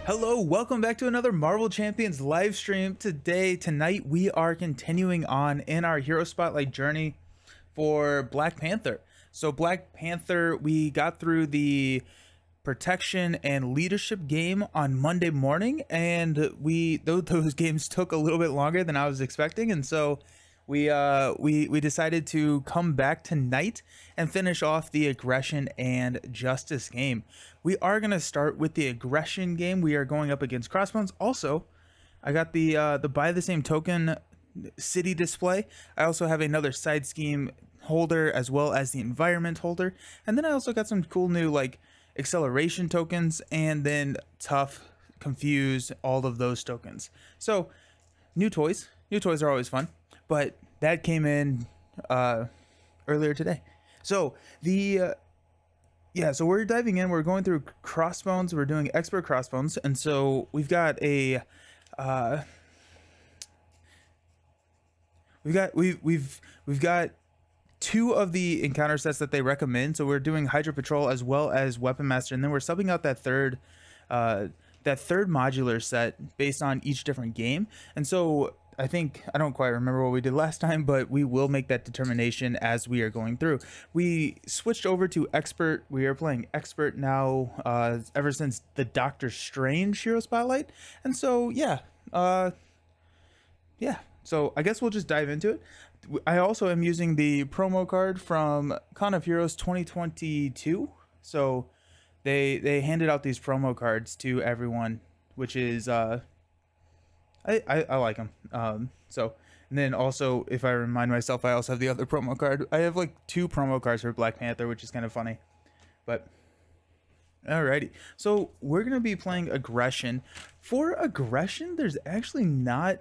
Hello, welcome back to another Marvel Champions live stream. Tonight, we are continuing on in our Hero Spotlight journey for Black Panther. So Black Panther, we got through the protection and leadership game on Monday morning, and those games took a little bit longer than I was expecting, and so we decided to come back tonight and finish off the aggression and justice game. We are going to start with the aggression game. We are going up against Crossbones. Also, I got the buy the same token city display. I also have another side scheme holder as well as the environment holder, and then I also got some cool new like acceleration tokens, and then tough, confuse, all of those tokens. So new toys are always fun, but that came in earlier today. So so we're diving in. We're going through Crossbones. We're doing expert Crossbones, and so we've got a we've got two of the encounter sets that they recommend. So we're doing Hydra Patrol as well as Weapon Master, and then we're subbing out that third modular set based on each different game. And so I don't quite remember what we did last time, but we will make that determination as we are going through. We switched over to expert. We are playing expert now ever since the Doctor Strange Hero Spotlight, and so so I guess we'll just dive into it. I also am using the promo card from Con of Heroes 2022. So they handed out these promo cards to everyone, which is I like them. And then also, if I remind myself, I also have the other promo card. I have like two promo cards for Black Panther, which is kind of funny. But alrighty, so we're gonna be playing aggression. For aggression, there's actually not.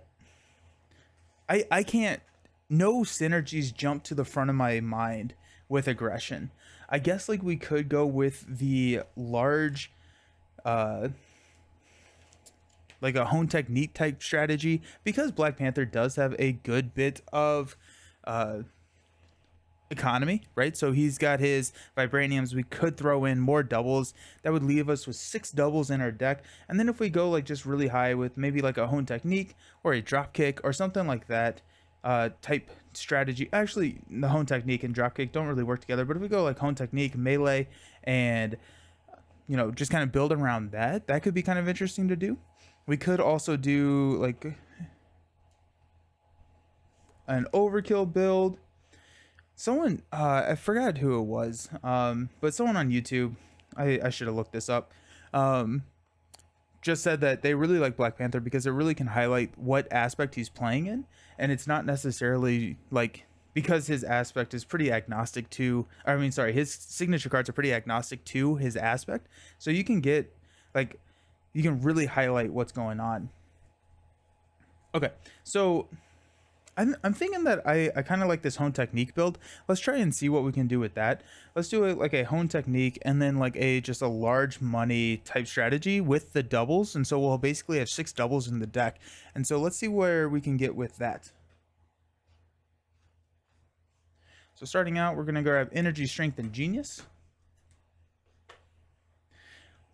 I can't. No synergies jump to the front of my mind with aggression. I guess like we could go with the large like a hone technique type strategy, because Black Panther does have a good bit of economy, right? So he's got his vibraniums. We could throw in more doubles. That would leave us with 6 doubles in our deck. And then if we go like just really high with maybe like a hone technique or a drop kick or something like that type strategy. Actually, the hone technique and drop kick don't really work together, but if we go like hone technique, melee, and just kind of build around that, that could be kind of interesting to do. We could also do like an overkill build. Someone I forgot who it was, but someone on YouTube, I should have looked this up, just said that they really like Black Panther because it really can highlight what aspect he's playing in, and it's not necessarily like, because his aspect is pretty agnostic to, his signature cards are pretty agnostic to his aspect, so you can get like, you can really highlight what's going on. Okay, so I'm thinking that I kind of like this hone technique build. Let's try and see what we can do with that. Let's do it like a hone technique and then like just a large money type strategy with the doubles. And so we'll basically have 6 doubles in the deck. And so let's see where we can get with that. So starting out, we're going to grab energy, strength, and genius.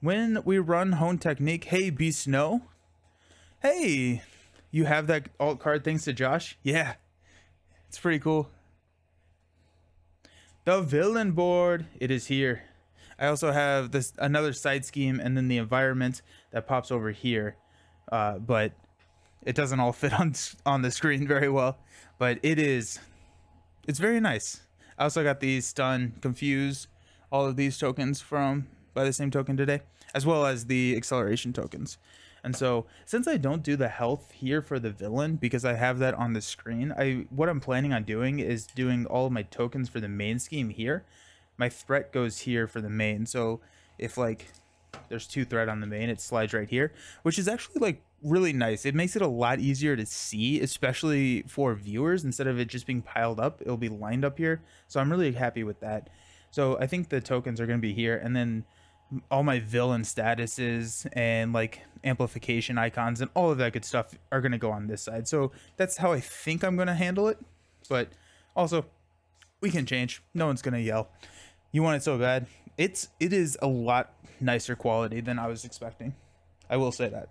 When we run hone technique, hey, Be Snow. Hey, you have that alt card thanks to Josh? Yeah, it's pretty cool. The villain board, it is here. I also have this another side scheme and then the environment that pops over here, but it doesn't all fit on the screen very well. But it's very nice. I also got these stun, confuse, all of these tokens from by the same token today, as well as the acceleration tokens. And so since I don't do the health here for the villain because I have that on the screen, what I'm planning on doing is doing all of my tokens for the main scheme here. My threat goes here for the main. So if like there's 2 threat on the main, it slides right here, which is actually like really nice. It makes it a lot easier to see, especially for viewers. Instead of it just being piled up, it'll be lined up here. So I'm really happy with that. So I think the tokens are going to be here, and then all my villain statuses and like amplification icons and all of that good stuff are going to go on this side. So that's how I think I'm going to handle it. But also, we can change. No one's going to yell. You want it so bad. It is a lot nicer quality than I was expecting. I will say that.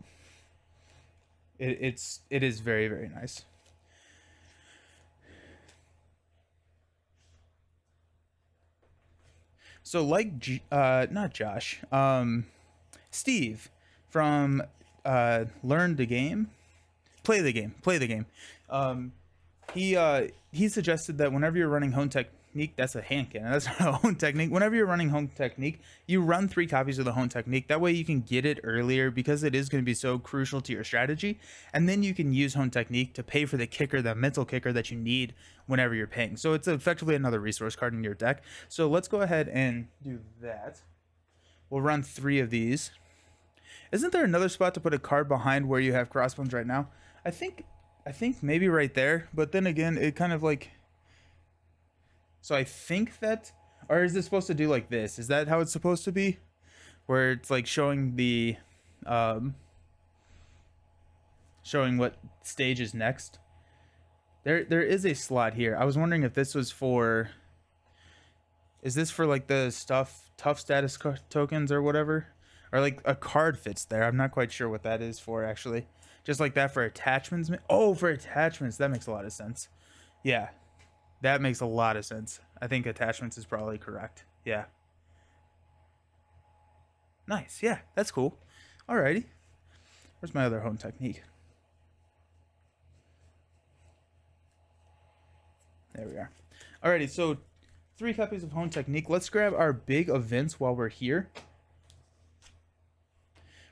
It is very, very nice. So like not Josh, Steve from Learn the Game, play the game. Um, he suggested that whenever you're running home technique, that's a hand cannon. That's not a home technique. Whenever you're running home technique, you run 3 copies of the home technique. That way you can get it earlier because it is going to be so crucial to your strategy. And then you can use home technique to pay for the kicker, the mental kicker that you need whenever you're paying. So it's effectively another resource card in your deck. So let's go ahead and do that. We'll run 3 of these. Isn't there another spot to put a card behind where you have Crossbones right now? I think maybe right there, but then again, it kind of like... So I think that... Or is this supposed to do like this? Is that how it's supposed to be? Where it's like showing the... showing what stage is next. There is a slot here. I was wondering if this was for... Is this for like the tough status tokens or whatever? Or like a card fits there. I'm not quite sure what that is for actually. Just like that for attachments. Oh, for attachments. That makes a lot of sense. Yeah. That makes a lot of sense. I think attachments is probably correct. Yeah. Nice. Yeah, that's cool. Alrighty. Where's my other home technique? There we are. Alrighty, so 3 copies of home technique. Let's grab our big events while we're here.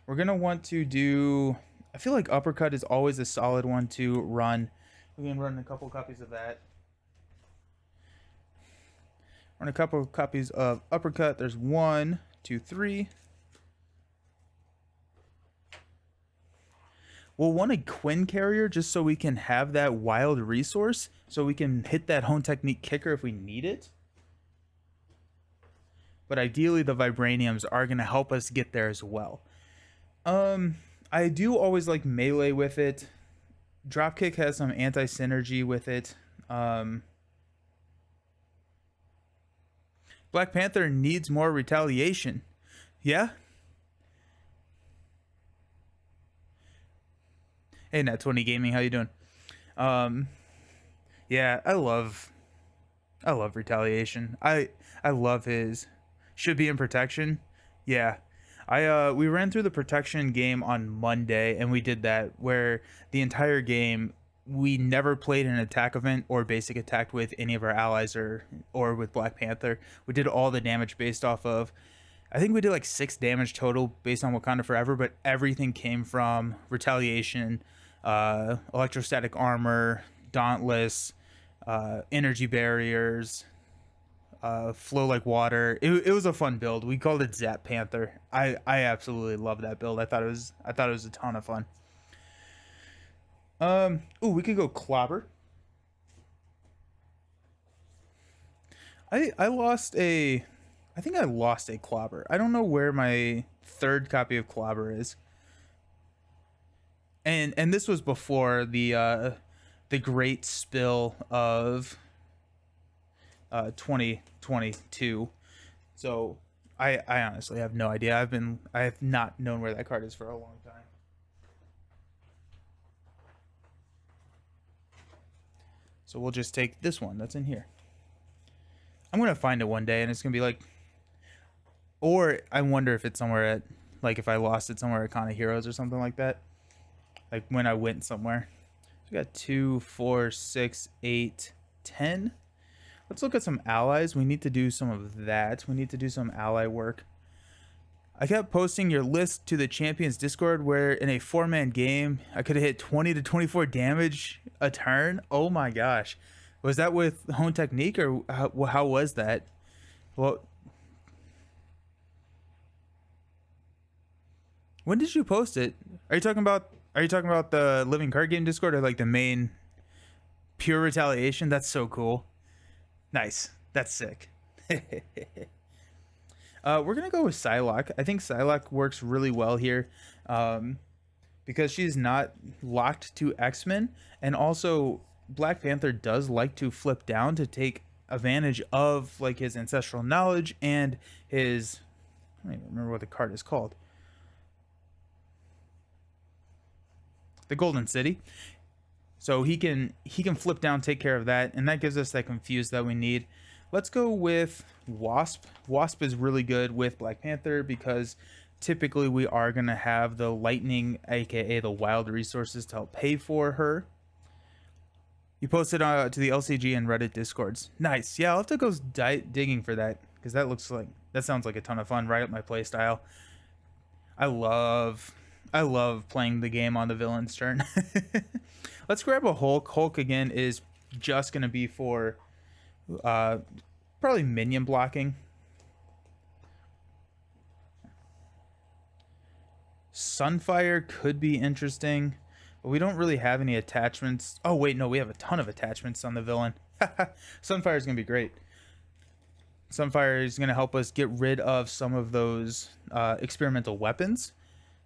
We're going to want to do... I feel like Uppercut is always a solid one to run. We can run a couple copies of that. Run a couple copies of Uppercut. There's 1, 2, 3. We'll want a Quinn carrier just so we can have that wild resource. So we can hit that home technique kicker if we need it. But ideally the Vibraniums are going to help us get there as well. I do always like melee with it. Dropkick has some anti-synergy with it. Black Panther needs more retaliation. Yeah? Hey, Nat20 Gaming, how you doing? Yeah, I love retaliation. I love his should be in protection. Yeah. We ran through the protection game on Monday, and we did that where the entire game we never played an attack event or basic attack with any of our allies or with Black Panther. We did all the damage based off of, I think we did like 6 damage total based on Wakanda Forever, but everything came from retaliation, electrostatic armor, dauntless, energy barriers, flow like water. It was a fun build. We called it Zap Panther. I absolutely love that build. I thought it was a ton of fun. Ooh, we could go Clobber. I think I lost a Clobber. I don't know where my 3rd copy of Clobber is. And this was before the great spill of 2022. So I honestly have no idea. I have not known where that card is for a long time. So we'll just take this one that's in here. I'm gonna find it one day and it's gonna be like, or I wonder if it's somewhere at, like if I lost it somewhere at Con of Heroes or something like that. Like when I went somewhere. So we got 2, 4, 6, 8, 10. Let's look at some allies. We need to do some of that. We need to do some ally work. I kept posting your list to the Champions Discord where in a 4-man game, I could have hit 20 to 24 damage a turn. Oh my gosh. Was that with home technique or how was that? Well, when did you post it? Are you talking about the Living Card Game Discord or like the main pure retaliation? That's so cool. Nice. That's sick. We're going to go with Psylocke. I think Psylocke works really well here because she's not locked to X-Men. And also, Black Panther does like to flip down to take advantage of like his ancestral knowledge and his... I don't even remember what the card is called. the Golden City. So he can flip down, take care of that, and that gives us that confuse that we need. Let's go with Wasp. Wasp is really good with Black Panther because typically we are going to have the lightning, aka the wild resources, to help pay for her. You posted to the LCG and Reddit discords. Nice. Yeah, I'll have to go digging for that because that sounds like a ton of fun, right up my play style. I love playing the game on the villain's turn. Let's grab a Hulk. Hulk again is just going to be for probably minion blocking. Sunfire could be interesting, but we don't really have any attachments. Oh wait, no, we have a ton of attachments on the villain. Sunfire is going to be great. Sunfire is going to help us get rid of some of those experimental weapons.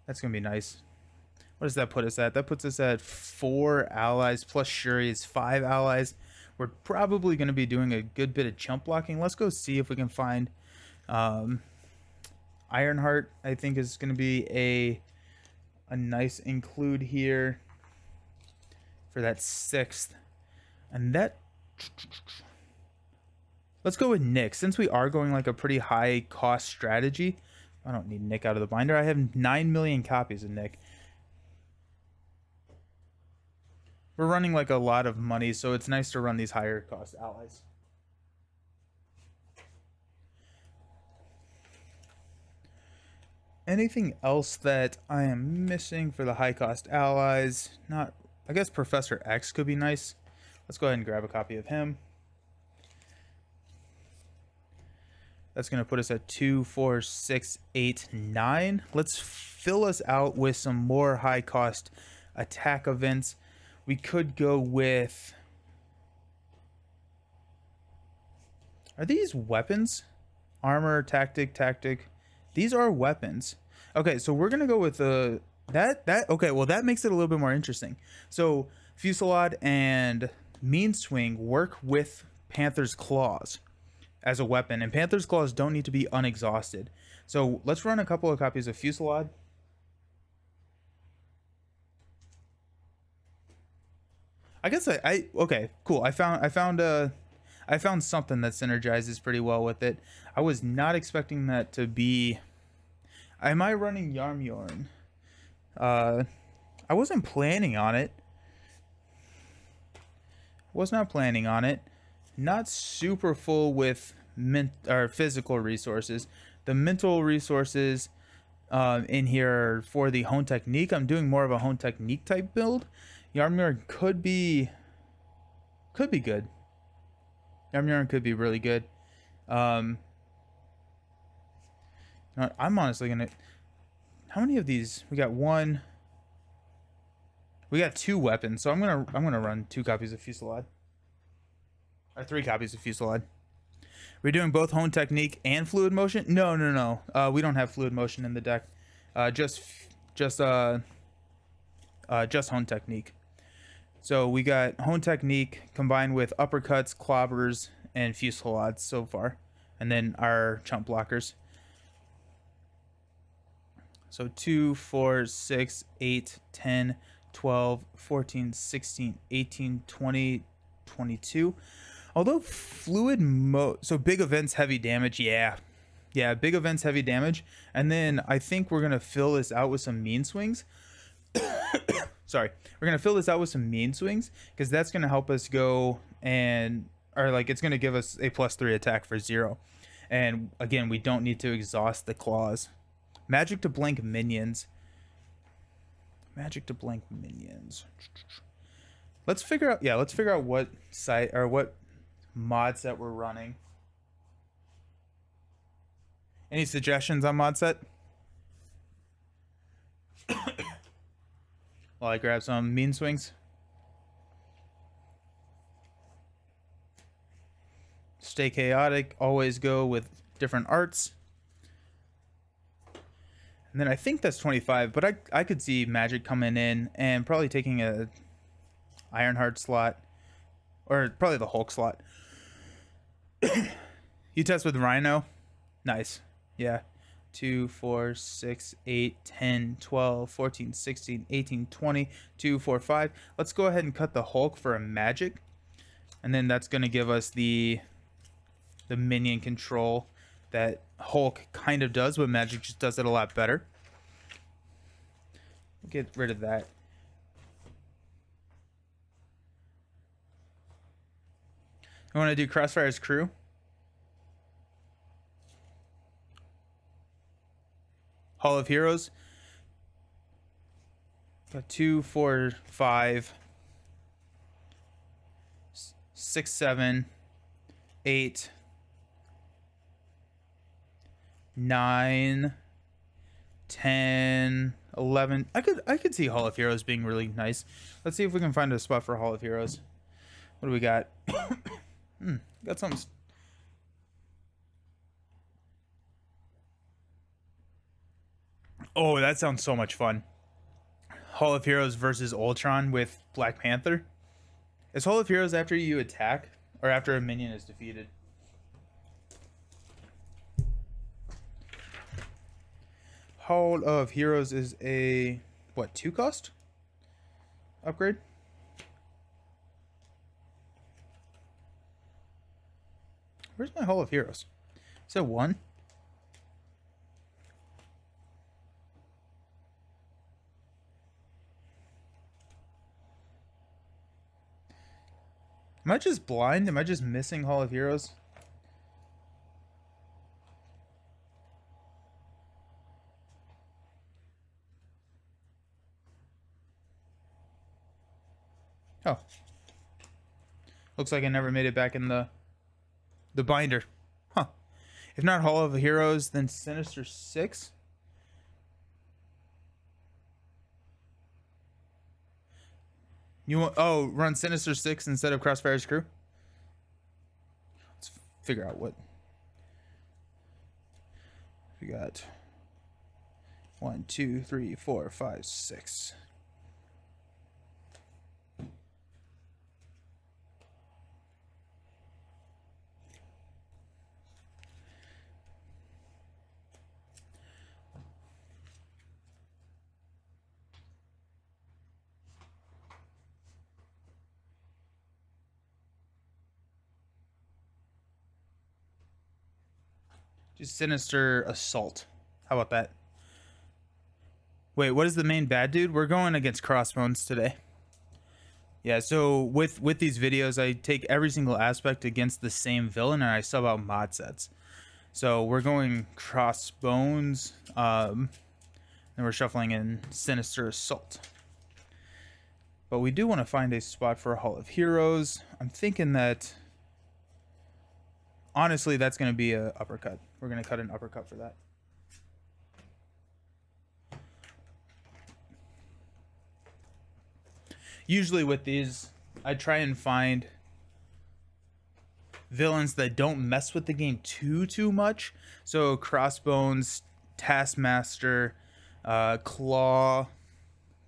That's going to be nice. What does that put us at? That puts us at 4 allies plus Shuri's 5 allies. We're probably going to be doing a good bit of chump blocking. Let's go see if we can find Ironheart. I think is going to be a nice include here for that 6th. And that... Let's go with Nick. Since we are going like a pretty high cost strategy, I don't need Nick out of the binder. I have 9 million copies of Nick. We're running like a lot of money, so it's nice to run these higher cost allies. Anything else that I am missing for the high cost allies? Not, I guess Professor X could be nice. Let's go ahead and grab a copy of him. That's going to put us at 2, 4, 6, 8, 9. Let's fill us out with some more high cost attack events. We could go with... Are these weapons? Armor, tactic. These are weapons. Okay, so we're going to go with the... Okay, well, that makes it a little bit more interesting. So, Fusillade and Mean Swing work with Panther's Claws as a weapon, and Panther's Claws don't need to be unexhausted. So let's run a couple of copies of Fusillade. I guess okay, cool. I found something that synergizes pretty well with it. I was not expecting that to be... Am I running Yarmyorn? I wasn't planning on it. Was not planning on it. Not super full with physical resources. The mental resources in here are for the Hone Technique. I'm doing more of a Hone Technique type build. Yarmyorn could be good. Yarmyorn could be really good. I'm honestly gonna... How many of these? We got one. We got 2 weapons, so I'm gonna run 2 copies of Fusillade. Or 3 copies of Fusillade. We're doing both Hone Technique and Fluid Motion? No. We don't have Fluid Motion in the deck. Just Hone Technique. So we got Hone Technique combined with uppercuts, clobbers, and Fusillades so far. And then our chump blockers. So 2, 4, 6, 8, 10, 12, 14, 16, 18, 20, 22. Although so big events, heavy damage, yeah, big events, heavy damage, and then I think we're gonna fill this out with some mean swings. Sorry, we're gonna fill this out with some mean swings because that's gonna help us go it's gonna give us a +3 attack for 0, and again, we don't need to exhaust the claws. Magic to blank minions. Let's figure out what site or what mod set we're running. Any suggestions on mod set? While I grab some mean swings. Stay chaotic. Always go with different arts. And then I think that's 25, but I could see Magic coming in and probably taking a Ironheart slot, or probably the Hulk slot. You test with Rhino? Nice. Yeah. 2, 4, 6, 8, 10, 12, 14, 16, 18, 20, 2, 4, 5. Let's go ahead and cut the Hulk for a magic. And then that's going to give us the minion control that Hulk kind of does, but magic just does it a lot better. Get rid of that. I want to do Crossfire's crew. Hall of Heroes. Got 2, 4, 5, 6, 7, 8, 9, 10, 11. I could see Hall of Heroes being really nice. Let's see if we can find a spot for Hall of Heroes. What do we got? Got something. Oh, that sounds so much fun. Hall of Heroes versus Ultron with Black Panther. Is Hall of Heroes after you attack or after a minion is defeated? Hall of Heroes is a, what, 2 cost upgrade? Where's my Hall of Heroes? Is it 1? Am I just blind? Am I just missing Hall of Heroes? Oh. Looks like I never made it back in the binder. Huh. If not Hall of Heroes, then Sinister 6? You want, oh, run Sinister 6 instead of Crossfire's crew? Let's figure out what we got. 1, 2, 3, 4, 5, 6. Just Sinister Assault. How about that? Wait, what is the main bad dude? We're going against Crossbones today. Yeah, so with these videos, I take every single aspect against the same villain and I sub out mod sets. So we're going Crossbones, and we're shuffling in Sinister Assault. But we do want to find a spot for a Hall of Heroes. I'm thinking that, honestly, that's going to be a uppercut. We're going to cut an uppercut for that. Usually with these, I try and find villains that don't mess with the game too much. So Crossbones, Taskmaster, Claw,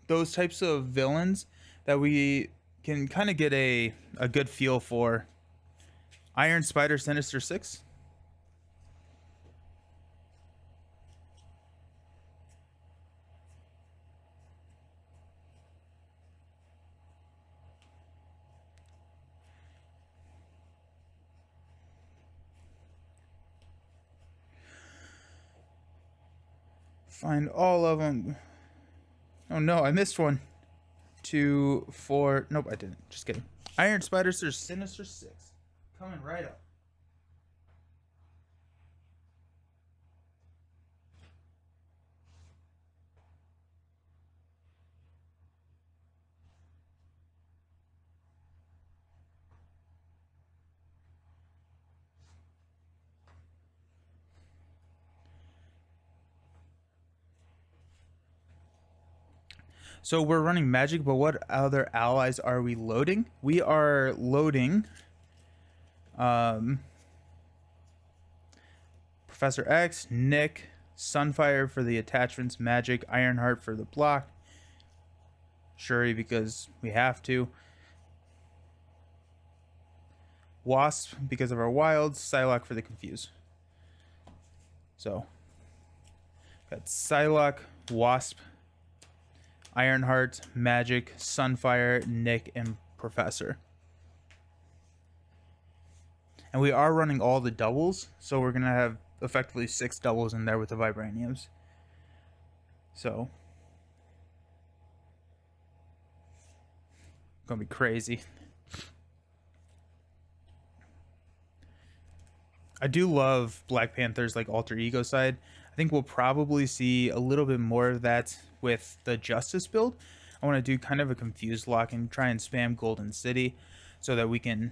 those types of villains that we can kind of get a good feel for. Iron Spider, Sinister 6. Find all of them. Oh no, I missed one. 2, 4. Nope, I didn't. Just kidding. Iron Spider, Sinister 6. Coming right up. So we're running magic, but what other allies are we loading? We are loading Professor X, Nick, Sunfire for the attachments, magic, Ironheart for the block, Shuri because we have to, Wasp because of our wilds, Psylocke for the confuse. So Got Psylocke, Wasp, Ironheart, Magic, Sunfire, Nick, and Professor. And we are running all the doubles, so we're going to have effectively 6 doubles in there with the Vibraniums. So, gonna be crazy. I do love Black Panther's like alter ego side. I think we'll probably see a little bit more of that with the Justice build. I want to do kind of a confused lock and try and spam Golden City so that we can...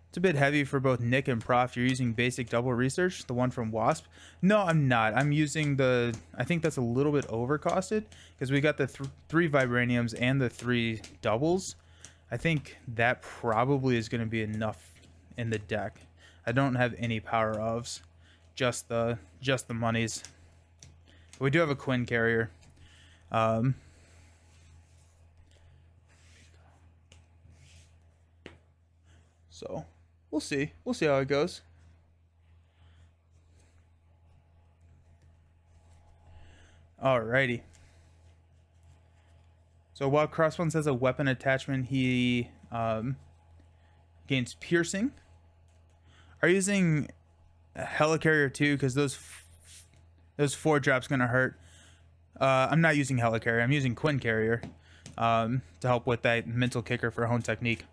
It's a bit heavy for both Nick and Prof. You're using basic double research, the one from Wasp. No, I'm not. I'm using the... I think that's a little bit overcosted because we got the 3 Vibraniums and the 3 doubles. I think that probably is going to be enough in the deck. I don't have any power ofs, just the monies. We do have a Quinn carrier. So we'll see. We'll see how it goes. Alrighty. So while Crossbones has a weapon attachment, he gains piercing. Are you using a Helicarrier too? Because those 4 drops gonna hurt. I'm not using Helicarrier. I'm using Quinn Carrier to help with that mental kicker for Hone Technique.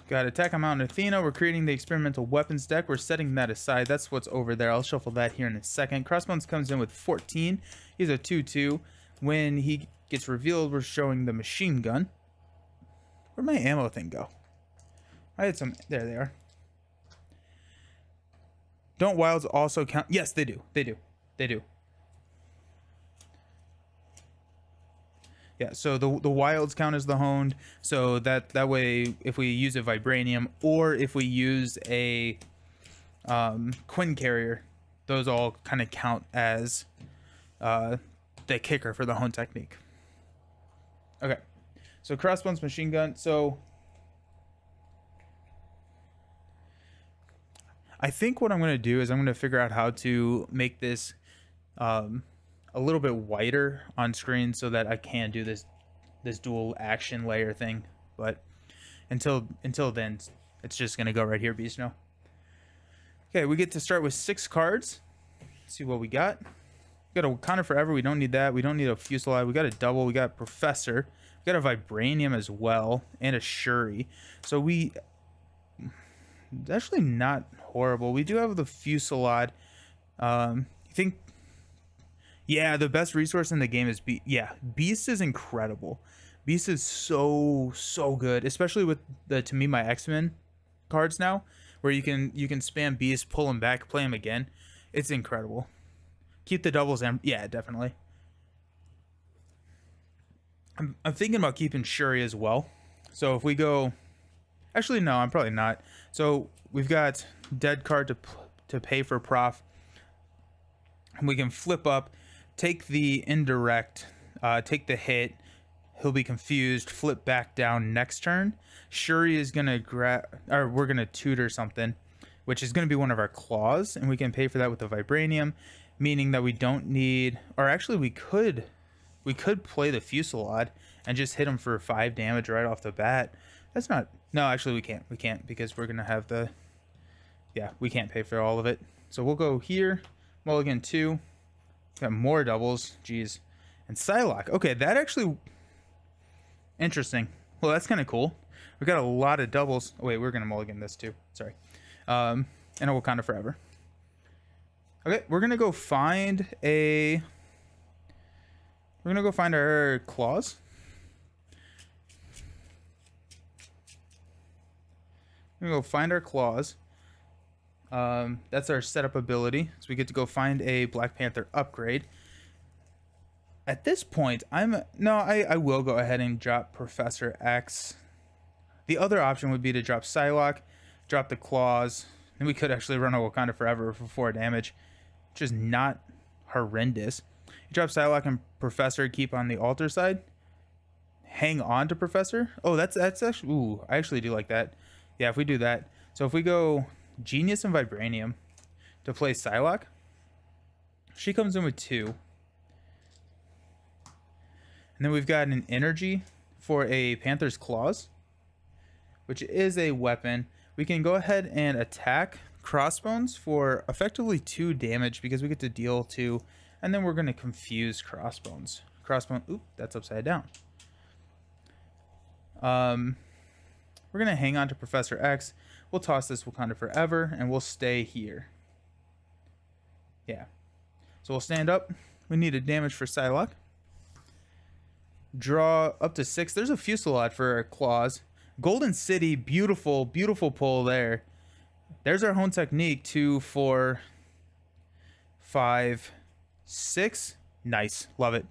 Got Attack on Mount Athena. We're creating the experimental weapons deck. We're setting that aside. That's what's over there. I'll shuffle that here in a second. Crossbones comes in with 14. He's a 2/2. When he gets revealed, we're showing the machine gun. Where'd my ammo thing go? I had some... There they are. Don't wilds also count? Yes, they do. They do. They do. Yeah, so the wilds count as the honed, so that way if we use a Vibranium or if we use a Quinn carrier, those all kind of count as the kicker for the Hone Technique. Okay, so Crossbones machine gun. So I think what I'm going to do is I'm going to figure out how to make this a little bit wider on screen so that I can do this dual action layer thing. But until then, it's just gonna go right here, Beast Snow. Okay, we get to start with 6 cards. Let's see what we got. We got a Wakanda Forever. We don't need that. We don't need a Fuselage. We got a double. We got Professor. We got a Vibranium as well and a Shuri. So it's actually not horrible. We do have the Fuselage. I think. Yeah, the best resource in the game is Beast is incredible. Beast is so good, especially with the To Me My X-Men cards now, where you can spam Beast, pull him back, play him again. It's incredible. Keep the doubles and yeah, definitely. I'm thinking about keeping Shuri as well. So if we go, actually no, I'm probably not. So we've got dead card to pay for Prof. And we can flip up. Take the indirect, take the hit. He'll be confused. Flip back down next turn. Shuri is gonna we're gonna tutor something, which is gonna be one of our claws, and we can pay for that with the Vibranium, meaning that we don't need, or actually we could play the Fuselage and just hit him for 5 damage right off the bat. That's not. No, actually we can't. We can't because we're gonna have the. Yeah, we can't pay for all of it. So we'll go here. Mulligan 2. Got more doubles, jeez, and Psylocke. Okay, that actually interesting. Well, that's kind of cool. We got a lot of doubles. Oh, wait, we're gonna mulligan this too. Sorry, and a Wakanda Forever. Okay, we're gonna go find a. We're gonna go find our claws. We're gonna go find our claws. That's our setup ability, so we get to go find a Black Panther upgrade. At this point, I will go ahead and drop Professor X. The other option would be to drop Psylocke, drop the claws, and we could actually run a Wakanda Forever for 4 damage, which is not horrendous. You drop Psylocke and Professor, keep on the altar side. hang on to Professor. Oh, that's actually, ooh, I actually do like that. Yeah, if we do that. So if we go Genius and Vibranium to play Psylocke, she comes in with 2. And then we've got an energy for a Panther's Claws, which is a weapon. We can go ahead and attack Crossbones for effectively 2 damage because we get to deal 2. And then we're going to confuse Crossbones. Oop, that's upside down. We're going to hang on to Professor X. We'll toss this Wakanda Forever, and we'll stay here. Yeah. So we'll stand up. We need a damage for Psylocke. Draw up to 6. There's a Fusillade for Claws. Golden City, beautiful, beautiful pull there. There's our Hone Technique. 2, 4, 5, 6. Nice. Love it.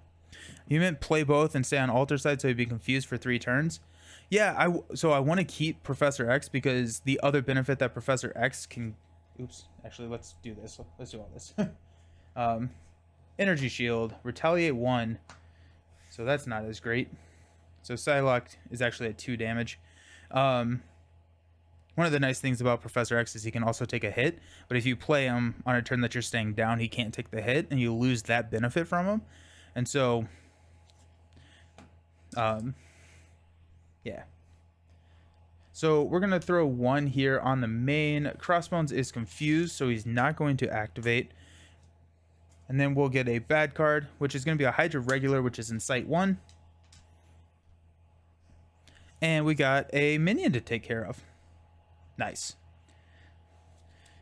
You meant play both and stay on altar side so he'd be confused for 3 turns. Yeah, so I want to keep Professor X because the other benefit that Professor X can... Oops. Actually, let's do this. Let's do all this. Energy Shield. Retaliate 1. So that's not as great. So Psylocke is actually at 2 damage. One of the nice things about Professor X is he can also take a hit. But if you play him on a turn that you're staying down, he can't take the hit. And you lose that benefit from him. And so... yeah. So we're going to throw 1 here on the main. Crossbones is confused, so he's not going to activate. And then we'll get a bad card, which is going to be a Hydra Regular, which is in Sight 1. And we got a minion to take care of. Nice.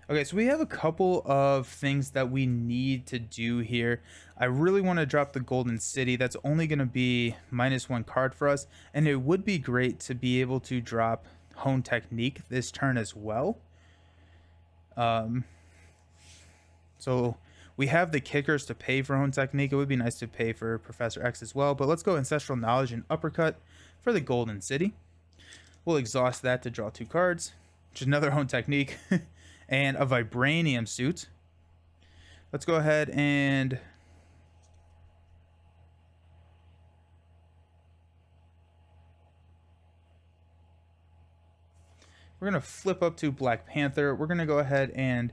Okay, so we have a couple of things that we need to do here. I really want to drop the Golden City. That's only going to be -1 card for us. And it would be great to be able to drop Hone Technique this turn as well. So we have the kickers to pay for Hone Technique. It would be nice to pay for Professor X as well. But let's go Ancestral Knowledge and Uppercut for the Golden City. We'll exhaust that to draw 2 cards, which is another Hone Technique. And a Vibranium Suit. Let's go ahead and... we're going to flip up to Black Panther. We're going to go ahead and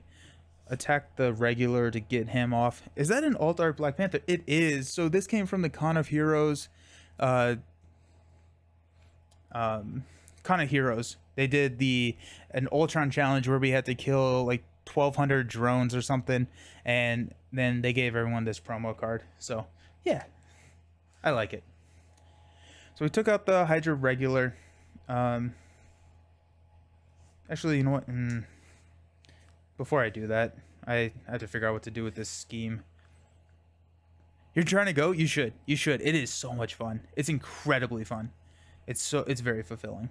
attack the regular to get him off. Is that an alt-art Black Panther? It is. So this came from the Con of Heroes. Con of Heroes. They did an Ultron challenge where we had to kill like 1,200 drones or something, and then they gave everyone this promo card. So yeah, I like it. So we took out the Hydra Regular. Actually, you know what? Before I do that, I have to figure out what to do with this scheme. You're trying to go? You should. You should. It is so much fun. It's incredibly fun. It's very fulfilling.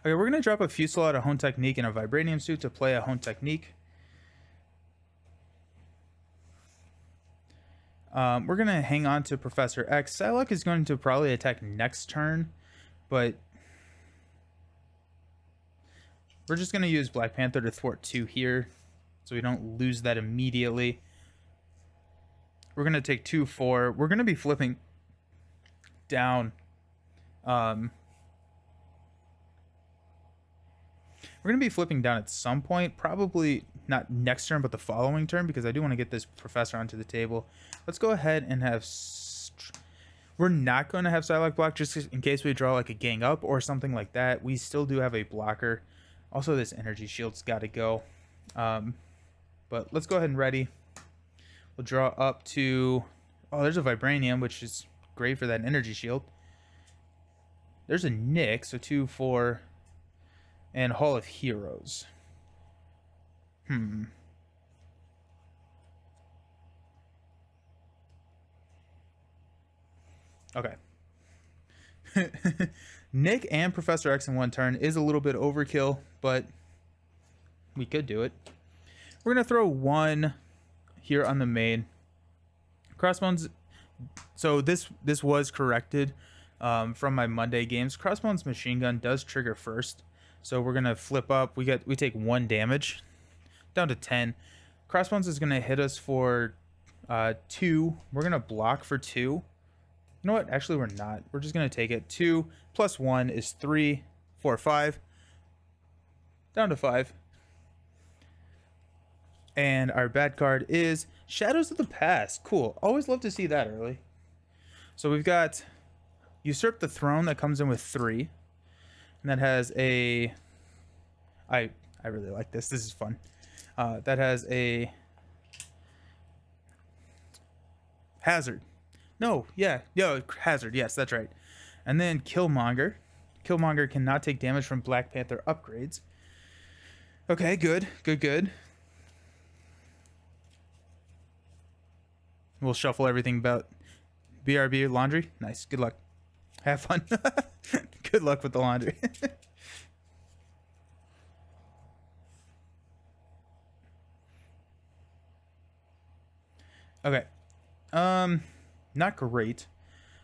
Okay, we're going to drop a Fusillade, a Hone Technique, and a Vibranium Suit to play a Hone Technique. We're going to hang on to Professor X. Psylocke is going to probably attack next turn, but we're just going to use Black Panther to thwart 2 here, so we don't lose that immediately. We're going to take 2, 4. We're going to be flipping down. We're going to be flipping down at some point, probably not next turn, but the following turn, because I do want to get this Professor onto the table. Let's go ahead and have... we're not going to have Psylocke block just in case we draw like a gang up or something like that. We still do have a blocker. Also, this Energy Shield's got to go. But let's go ahead and ready. We'll draw up to... oh, there's a Vibranium, which is great for that Energy Shield. There's a Nick, so 2, 4... and Hall of Heroes. Okay. Nick and Professor X in 1 turn is a little bit overkill, but we could do it. We're going to throw 1 here on the main. Crossbones. So this was corrected from my Monday games. Crossbones Machine Gun does trigger first. So we're going to flip up. We take 1 damage down to 10. Crossbones is going to hit us for 2. We're going to block for 2. You know what? Actually, we're not. We're just going to take it. 2 plus 1 is 3, 4, 5. Down to 5. And our bad card is Shadows of the Past. Cool. Always love to see that early. So we've got Usurp the Throne that comes in with 3. And that has a... I really like this. This is fun. That has a... Hazard. No, yeah. Yo, Hazard. Yes, that's right. And then Killmonger. Killmonger cannot take damage from Black Panther upgrades. Okay, good. Good. We'll shuffle everything about BRB laundry. Nice. Good luck. Have fun. Good luck with the laundry. Okay. Not great.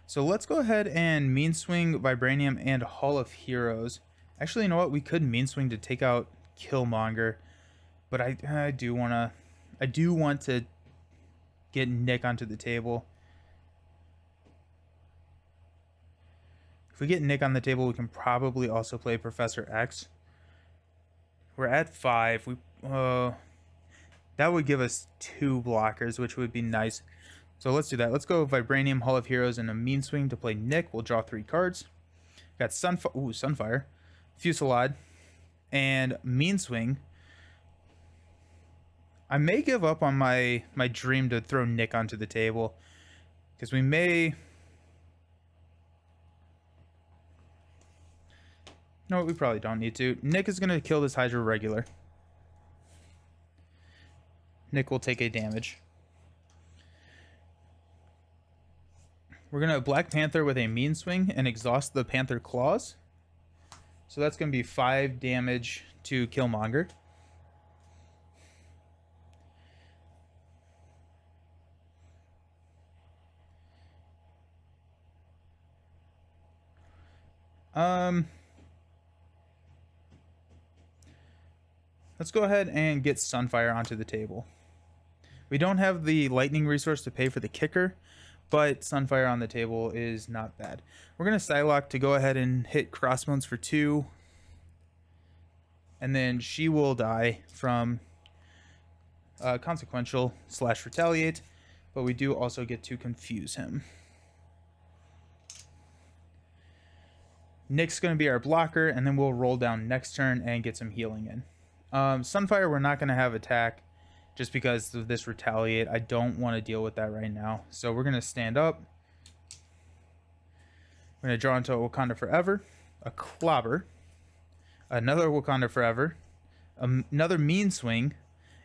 So let's go ahead and Mean Swing, Vibranium, and Hall of Heroes. Actually, you know what? We could Mean Swing to take out Killmonger, but I do want to get Nick onto the table. If we get Nick on the table, we can probably also play Professor X. We're at 5. That would give us 2 blockers, which would be nice. So let's do that. Let's go Vibranium, Hall of Heroes, and a Mean Swing to play Nick. We'll draw 3 cards. Got Sunfire, Fusillade, and Mean Swing. I may give up on my dream to throw Nick onto the table, because we may... No, we probably don't need to. Nick is going to kill this Hydra regular. Nick will take a damage. We're going to Black Panther with a Mean Swing and exhaust the Panther Claws. So that's going to be 5 damage to Killmonger. Let's go ahead and get Sunfire onto the table. We don't have the lightning resource to pay for the kicker, but Sunfire on the table is not bad. We're going to Psylocke to go ahead and hit Crossbones for 2. And then she will die from Consequential / Retaliate, but we do also get to confuse him. Nick's going to be our blocker, and then we'll roll down next turn and get some healing in. Sunfire, we're not going to have attack just because of this Retaliate. I don't want to deal with that right now. So we're going to stand up. We're going to draw into a Wakanda Forever, a Clobber, another Wakanda Forever, another Mean Swing,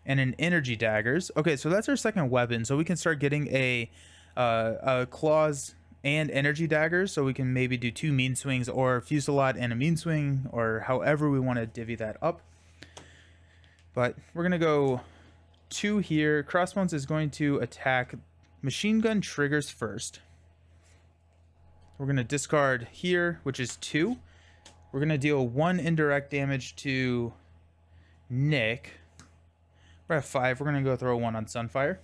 and an Energy Daggers. Okay, so that's our second weapon. So we can start getting a Claws and Energy Daggers. So we can maybe do 2 Mean Swings or Fusillade and a Mean Swing, or however we want to divvy that up. But we're going to go 2 here. Crossbones is going to attack Machine Gun Triggers first. We're going to discard here, which is 2. We're going to deal 1 indirect damage to Nick. We're at 5. We're going to go throw 1 on Sunfire.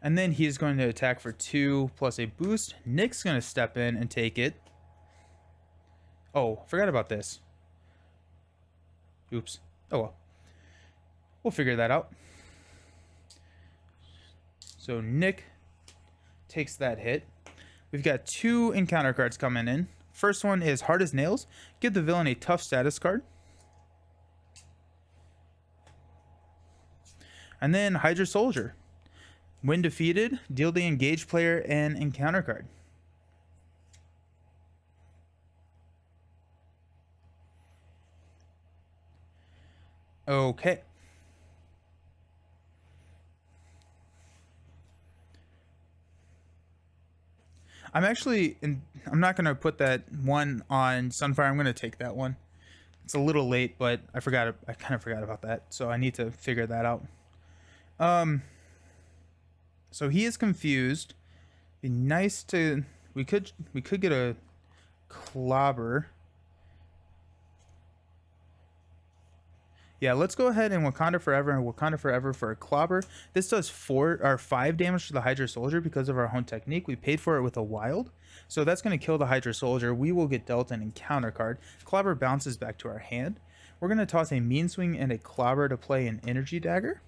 And then he's going to attack for 2 plus a boost. Nick's going to step in and take it. Oh, forgot about this. Oops. Oh well. We'll figure that out. So Nick takes that hit. We've got 2 encounter cards coming in. First one is Hard as Nails. Give the villain a tough status card. And then Hydra Soldier. When defeated, deal the engaged player an encounter card. Okay. I'm not going to put that one on Sunfire. I'm going to take that one. It's a little late, but I kind of forgot about that. So I need to figure that out. So he is confused. Be nice to, we could get a Clobber. Yeah, let's go ahead and Wakanda Forever and Wakanda Forever for a clobber. This does 5 damage to the Hydra Soldier because of our own technique. We paid for it with a wild, so that's going to kill the Hydra Soldier. We will get dealt an encounter card. Clobber bounces back to our hand. We're going to toss a Mean Swing and a Clobber to play an Energy Dagger.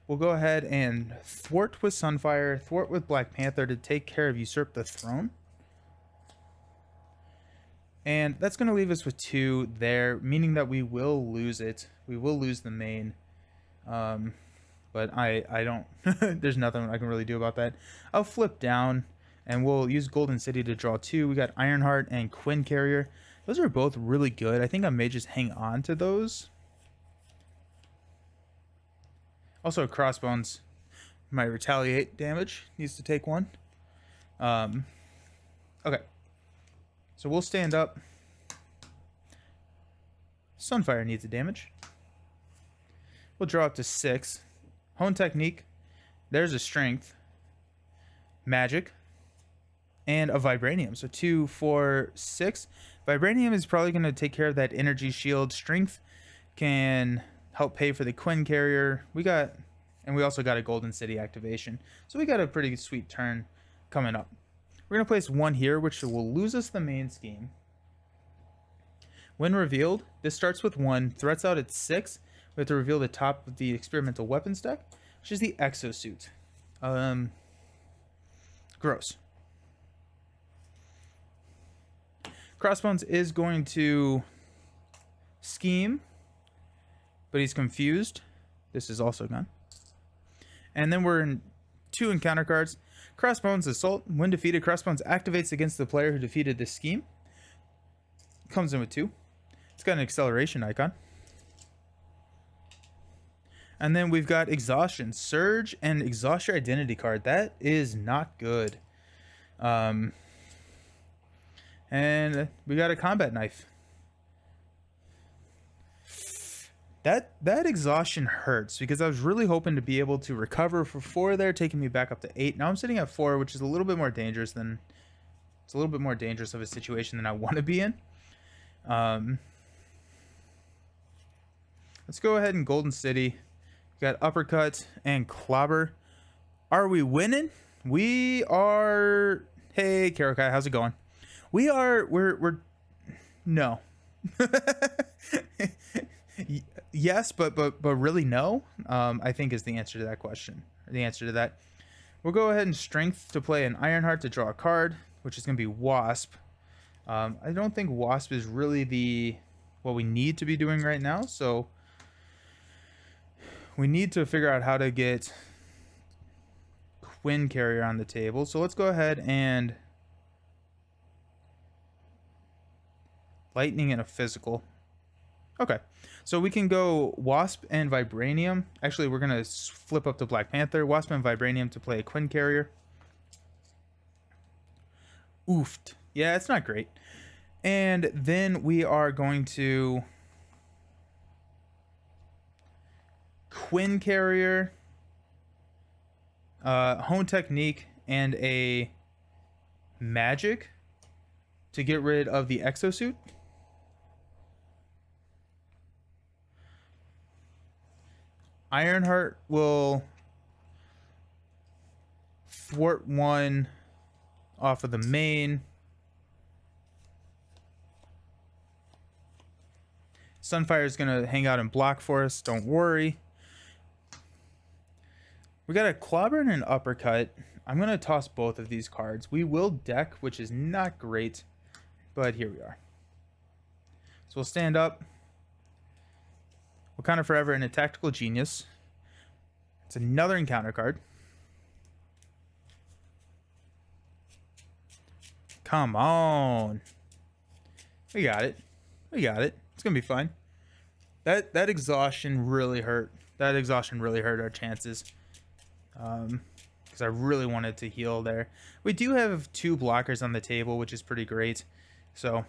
We'll go ahead and Thwart with Sunfire, Thwart with Black Panther to take care of Usurp the Throne. And that's going to leave us with 2 there, meaning that we will lose it. We will lose the main. But I don't... there's nothing I can really do about that. I'll flip down, and we'll use Golden City to draw 2. We got Ironheart and Quinn Carrier. Those are both really good. I think I may just hang on to those. Also, Crossbones might retaliate damage. Needs to take 1. Okay. So we'll stand up. Sunfire needs a damage. We'll draw up to 6. Hone Technique. There's a Strength. Magic. And a Vibranium. So 2, 4, 6. Vibranium is probably going to take care of that energy shield. Strength can help pay for the Quinn Carrier. And we also got a Golden City activation. So we got a pretty sweet turn coming up. We're going to place 1 here, which will lose us the main scheme. When revealed, this starts with 1, threats out at 6. We have to reveal the top of the experimental weapons deck, which is the Exosuit. Gross. Crossbones is going to scheme, but he's confused. This is also gone. And then we're in 2 encounter cards. Crossbones Assault. When defeated, Crossbones activates against the player who defeated this scheme. Comes in with 2. It's got an acceleration icon. And then we've got Exhaustion. Surge and exhaust your identity card. That is not good. And we got a combat knife. That exhaustion hurts because I was really hoping to be able to recover for 4 there, taking me back up to 8. Now I'm sitting at 4, which is a little bit more dangerous than... It's a little bit more dangerous of a situation than I want to be in. Let's go ahead and Golden City. We got Uppercut and Clobber. Are we winning? We are... Hey, Karokai, how's it going? We're... No. Yes, but really no. I think is the answer to that question. The answer to that. We'll go ahead and Strength to play an Ironheart to draw a card, which is going to be Wasp. I don't think Wasp is really what we need to be doing right now, so we need to figure out how to get Quinn Carrier on the table. So let's go ahead and Lightning and a physical. Okay, so we can go Wasp and Vibranium. Actually, we're going to flip up to Black Panther. Wasp and Vibranium to play a Quinn Carrier. Oofed. Yeah, it's not great. And then we are going to Quinn Carrier, Hone Technique, and a Magic to get rid of the Exosuit. Ironheart will thwart 1 off of the main. Sunfire is going to hang out and block for us. Don't worry. We got a Clobber and an Uppercut. I'm going to toss both of these cards. We will deck, which is not great, but here we are. So we'll stand up. Wakanda Forever and a Tactical Genius. It's another encounter card. Come on. We got it. We got it. It's going to be fine. That exhaustion really hurt. That exhaustion really hurt our chances. Because I really wanted to heal there. We do have 2 blockers on the table, which is pretty great. So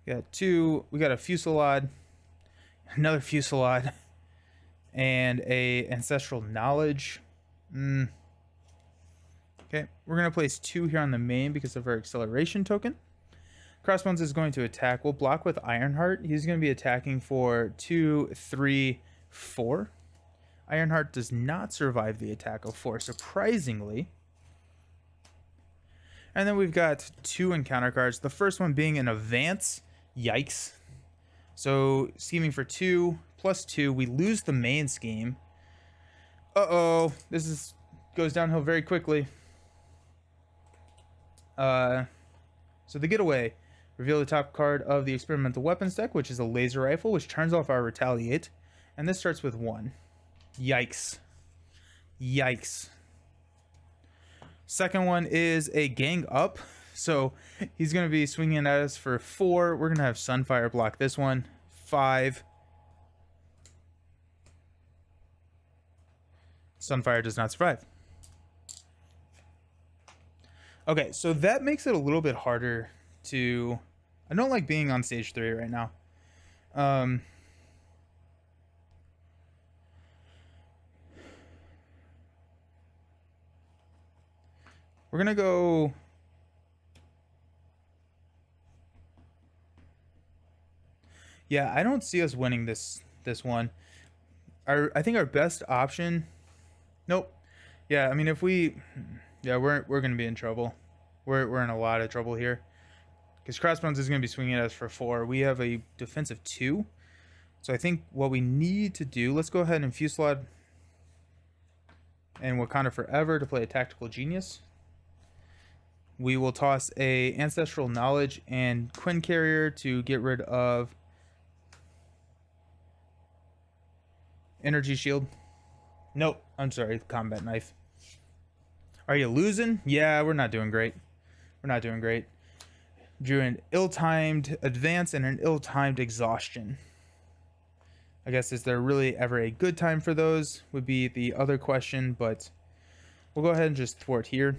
we got 2. We got a Fusillade, another Fusillade, and a Ancestral Knowledge. Okay, we're gonna place 2 here on the main because of our acceleration token. Crossbones is going to attack. We'll block with Ironheart. He's going to be attacking for 2, 3, 4. Ironheart does not survive the attack of 4, surprisingly. And then we've got 2 encounter cards. The first one being an Advance. Yikes. So scheming for 2 plus 2. We lose the main scheme. Uh-oh. This goes downhill very quickly. So the getaway. Reveal the top card of the experimental weapons deck, which is a laser rifle, which turns off our retaliate. And this starts with 1. Yikes. Yikes. Second one is a gang up. So he's going to be swinging at us for 4. We're going to have Sunfire block this one. 5. Sunfire does not survive. Okay, so that makes it a little bit harder to... I don't like being on stage 3 right now. We're going to go... Yeah, I don't see us winning this one. I think our best option... Nope. Yeah, I mean, if we... Yeah, we're going to be in trouble. We're in a lot of trouble here. Because Crossbones is going to be swinging at us for 4. We have a defensive 2. So I think what we need to do... Let's go ahead and Fuselade and Wakanda Forever to play a Tactical Genius. We will toss a Ancestral Knowledge and Quinn Carrier to get rid of Energy Shield. Nope, I'm sorry, Combat Knife. Are you losing? Yeah, we're not doing great. We're not doing great. Drew an ill-timed advance and an ill-timed exhaustion. I guess, is there really ever a good time for those? Would be the other question, but we'll go ahead and just thwart here.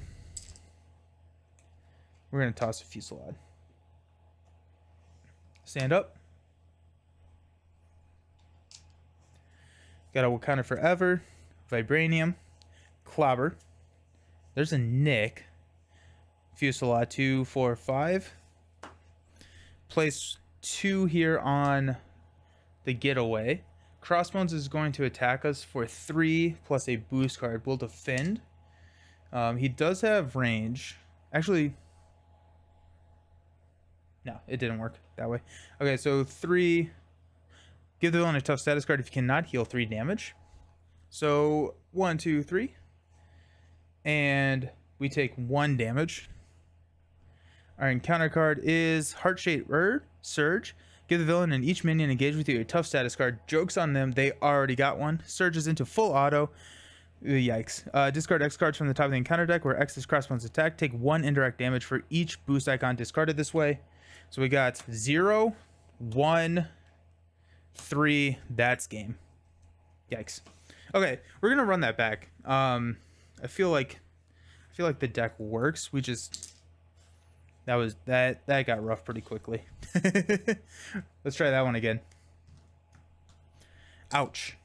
We're going to toss a Fuselade. Stand up. Got a Wakanda Forever. Vibranium. Clobber. There's a Nick. Fuselade 2, 4, 5. Place 2 here on the getaway. Crossbones is going to attack us for 3 plus a boost card. We'll defend. He does have range. Actually, no, it didn't work that way. Okay, so 3. Give the villain a tough status card if you cannot heal 3 damage. So 1, 2, 3. And we take 1 damage. Our encounter card is Heart-Shaped Surge. Give the villain and each minion engaged with you a tough status card. Joke's on them, they already got one. Surges into full auto. Yikes. Discard X cards from the top of the encounter deck where X is Crossbones attack. Take 1 indirect damage for each boost icon discarded this way. So we got 0, 1, 3. That's game. Yikes. Okay, we're gonna run that back. I feel like the deck works. We just that got rough pretty quickly. Let's try that one again. Ouch.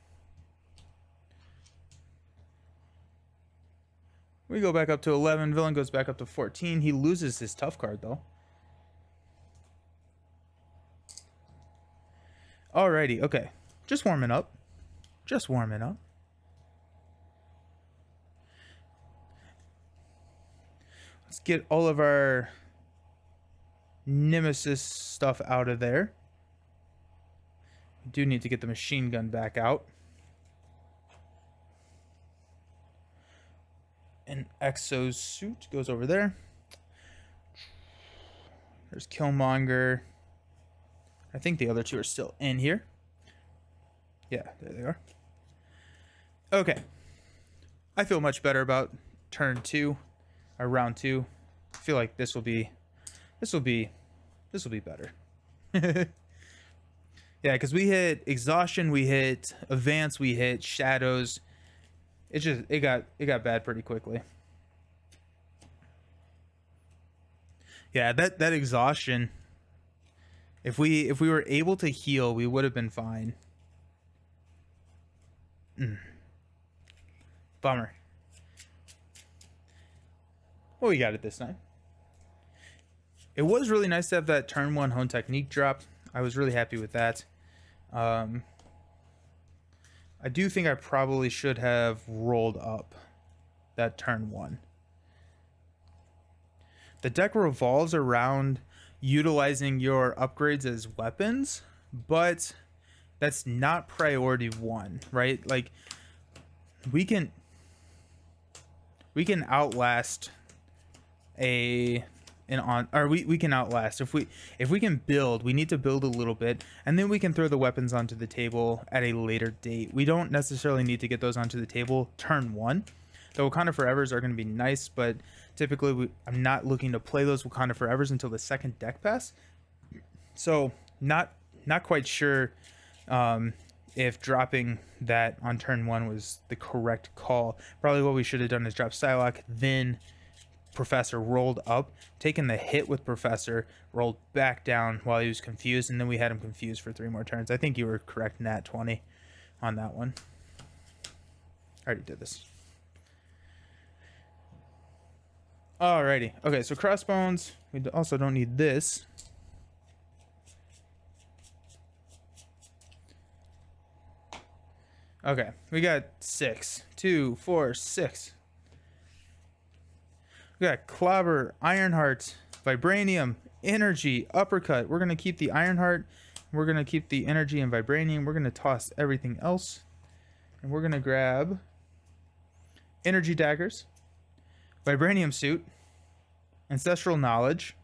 We go back up to 11. Villain goes back up to 14. He loses his tough card though. Alrighty, okay. Just warming up. Just warming up. Let's get all of our Nemesis stuff out of there. We do need to get the machine gun back out. An exosuit goes over there. There's Killmonger. I think the other 2 are still in here. Yeah, there they are. Okay. I feel much better about turn 2. Or round 2. I feel like this will be better. Yeah, because we hit exhaustion, we hit advance, we hit shadows. It got bad pretty quickly. Yeah, that exhaustion. If we were able to heal, we would have been fine. Bummer. Well, we got it this time. It was really nice to have that turn 1 Hone Technique drop. I was really happy with that. I do think I probably should have rolled up that turn 1. The deck revolves around utilizing your upgrades as weapons, but that's not priority 1, right? Like we can outlast we can outlast if we can build. We need to build a little bit, and then we can throw the weapons onto the table at a later date. We don't necessarily need to get those onto the table turn 1. The Wakanda Forevers are going to be nice, but typically I'm not looking to play those Wakanda Forevers until the second deck pass. So not quite sure if dropping that on turn 1 was the correct call. Probably what we should have done is drop Psylocke, then Professor, rolled up, taken the hit with Professor, rolled back down while he was confused, and then we had him confused for 3 more turns. I think you were correct, Nat 20 on that one. I already did this. Alrighty. Okay, so Crossbones. We also don't need this. Okay, we got 6. 2, 4, 6. We got Clobber, Ironheart, Vibranium, Energy, Uppercut. We're going to keep the Ironheart. We're going to keep the Energy and Vibranium. We're going to toss everything else. And we're going to grab Energy Daggers, Vibranium Suit, Ancestral Knowledge.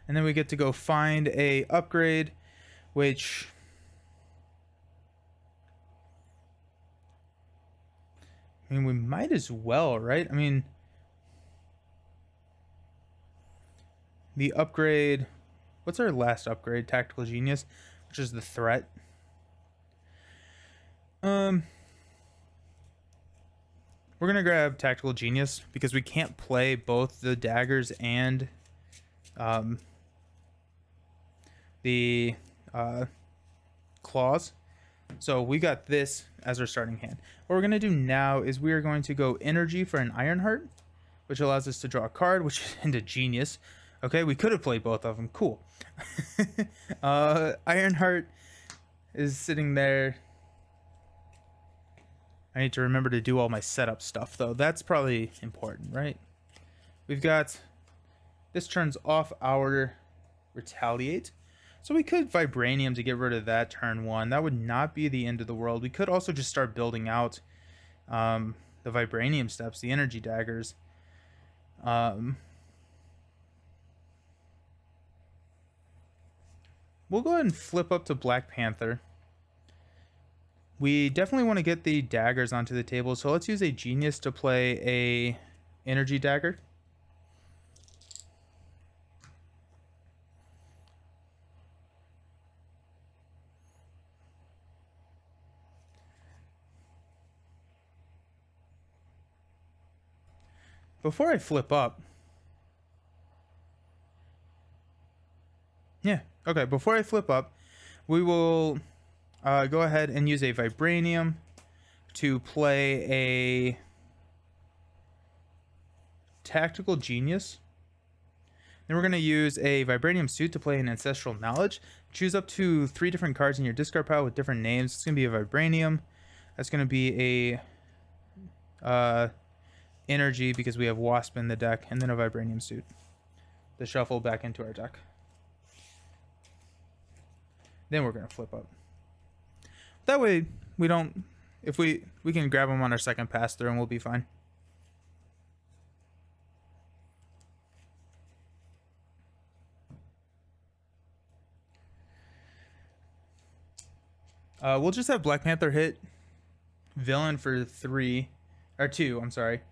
And then we get to go find a upgrade, which... I mean, we might as well, right? I mean... The upgrade, what's our last upgrade? Tactical Genius, which is the threat. We're gonna grab Tactical Genius because we can't play both the daggers and the claws. So we got this as our starting hand. What we're gonna do now is we are going to go Energy for an Ironheart, which allows us to draw a card, which is into Genius. Okay, we could have played both of them. Cool. Ironheart is sitting there. I need to remember to do all my setup stuff, though. That's probably important, right? We've got... This turns off our Retaliate. So we could Vibranium to get rid of that turn 1. That would not be the end of the world. We could also just start building out the Vibranium steps, the Energy Daggers. We'll go ahead and flip up to Black Panther. We definitely want to get the daggers onto the table, so let's use a Genius to play a Energy Dagger. Before I flip up... Yeah, okay, before I flip up, we will go ahead and use a Vibranium to play a Tactical Genius. Then we're going to use a Vibranium Suit to play an Ancestral Knowledge. Choose up to 3 different cards in your discard pile with different names. It's going to be a Vibranium. That's going to be a Energy because we have Wasp in the deck, and then a Vibranium Suit to shuffle back into our deck. Then we're going to flip up. That way, we don't... If we can grab them on our second pass through and we'll be fine. We'll just have Black Panther hit villain for 2, I'm sorry.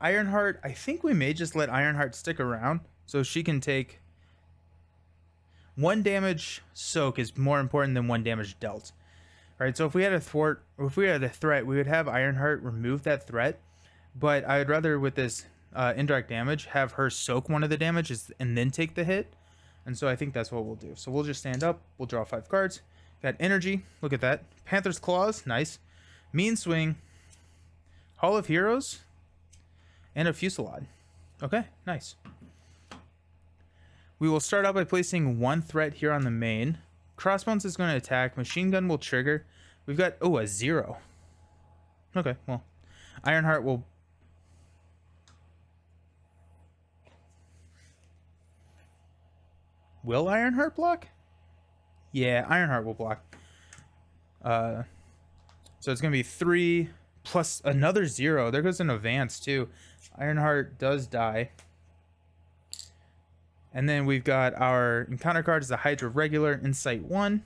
Ironheart, I think we may just let Ironheart stick around so she can take... 1 damage soak is more important than 1 damage dealt. Alright, so if we had a thwart, or if we had a threat, we would have Ironheart remove that threat. But I would rather, with this indirect damage, have her soak 1 of the damages and then take the hit. And so I think that's what we'll do. So we'll just stand up, we'll draw 5 cards. Got Energy, look at that. Panther's Claws, nice. Mean Swing, Hall of Heroes, and a Fusillade. Okay, nice. We will start out by placing one threat here on the main. Crossbones is going to attack. Machine gun will trigger. We've got, oh, a 0. Okay, well, Ironheart will... Will Ironheart block? Yeah, Ironheart will block. So it's going to be 3 plus another 0. There goes an advance, too. Ironheart does die. And then we've got our encounter card is a Hydra Regular, Insight 1.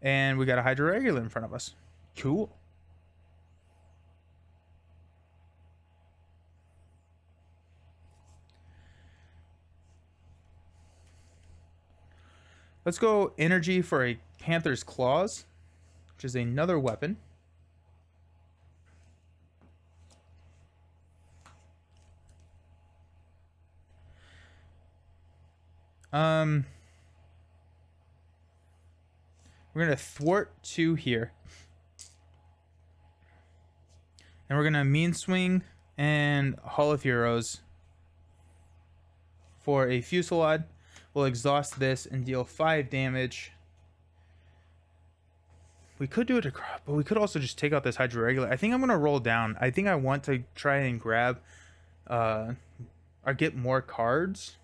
And we got a Hydra Regular in front of us. Cool. Let's go energy for a Panther's Claws, which is another weapon. We're going to thwart 2 here. And we're going to mean swing and Hall of Heroes for a Fusillade. We'll exhaust this and deal 5 damage. We could do it, but we could also just take out this Hydra Regular. I think I'm going to roll down. I think I want to try and grab or get more cards.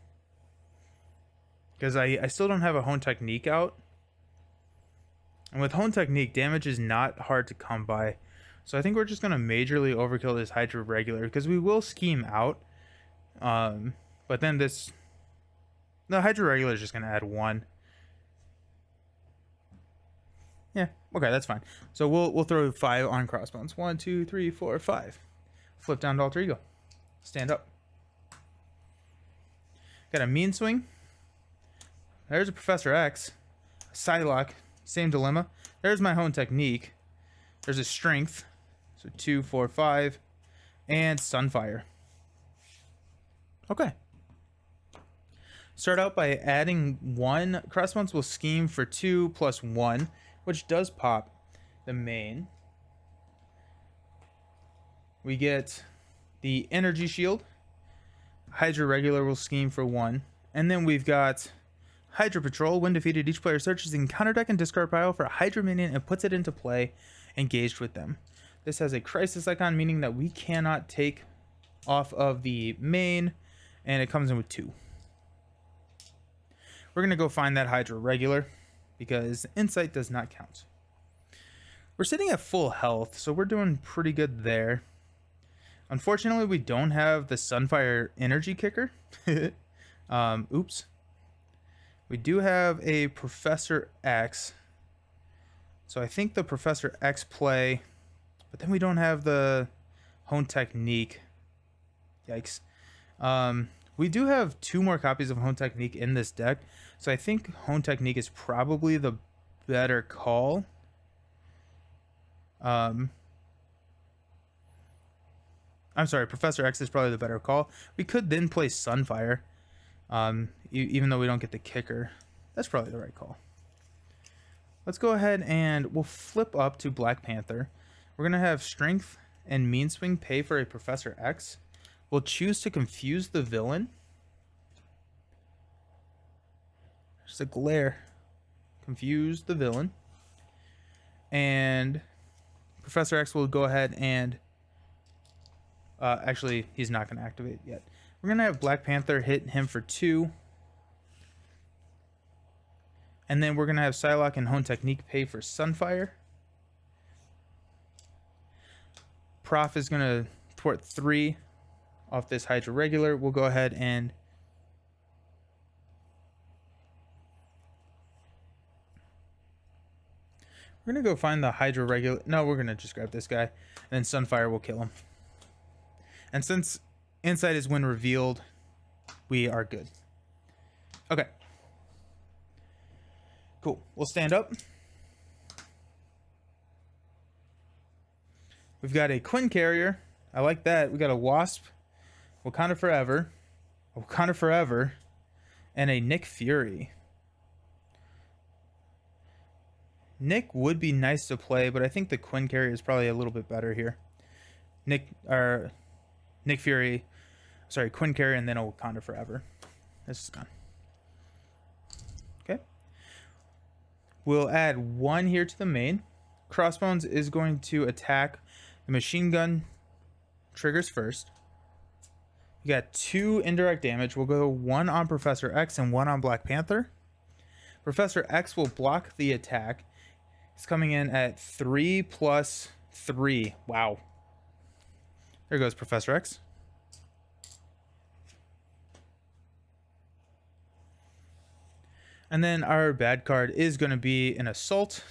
Because I still don't have a Hone Technique out. And with Hone Technique, damage is not hard to come by. So I think we're just going to majorly overkill this Hydra Regular. Because we will scheme out. But then this... The Hydra Regular is just going to add 1. Yeah, okay, that's fine. So we'll throw 5 on Crossbones. 1, 2, 3, 4, 5. Flip down to Alter Ego. Stand up. Got a Mean Swing. There's a Professor X. A Psylocke. Same dilemma. There's my Hone Technique. There's a Strength. So 2, 4, 5. And Sunfire. Okay. Start out by adding 1. Crossbones will scheme for 2 plus 1, which does pop the main. We get the Energy Shield. Hydra Regular will scheme for 1. And then we've got Hydra Patrol. When defeated, each player searches the encounter deck and discard pile for a Hydra minion and puts it into play, engaged with them. This has a Crisis icon, meaning that we cannot take off of the main, and it comes in with 2. We're going to go find that Hydra Regular because Insight does not count. We're sitting at full health, so we're doing pretty good there. Unfortunately, we don't have the Sunfire Energy Kicker. Oops. We do have a Professor X. So I think the Professor X play, but then we don't have the Hone Technique. Yikes. We do have 2 more copies of Hone Technique in this deck, so I think Hone Technique is probably the better call. I'm sorry, Professor X is probably the better call. We could then play Sunfire, even though we don't get the kicker. That's probably the right call. Let's go ahead and we'll flip up to Black Panther. We're going to have Strength and Mean Swing pay for a Professor X. We'll choose to confuse the villain. There's a glare. Confuse the villain. And Professor X will go ahead and... actually, he's not going to activate yet. We're going to have Black Panther hit him for 2. And then we're going to have Psylocke and Hone Technique pay for Sunfire. Prof is going to thwart 3 off this Hydra Regular. We'll go ahead and we're gonna go find the Hydra Regular. No, we're gonna just grab this guy, and then Sunfire will kill him. And since Insight is when revealed, we are good. Okay, cool. We'll stand up. We've got a Quinn Carrier. I like that. We got a Wasp, Wakanda Forever, and a Nick Fury. Nick would be nice to play, but I think the Quinn Carrier is probably a little bit better here. Nick Fury, sorry, Quinn Carrier, and then a Wakanda Forever. This is gone. We'll add 1 here to the main. Crossbones is going to attack the machine gun triggers first. You got 2 indirect damage. We'll go 1 on Professor X and 1 on Black Panther. Professor X will block the attack. It's coming in at 3 plus 3. Wow. There goes Professor X. And then our bad card is going to be an assault.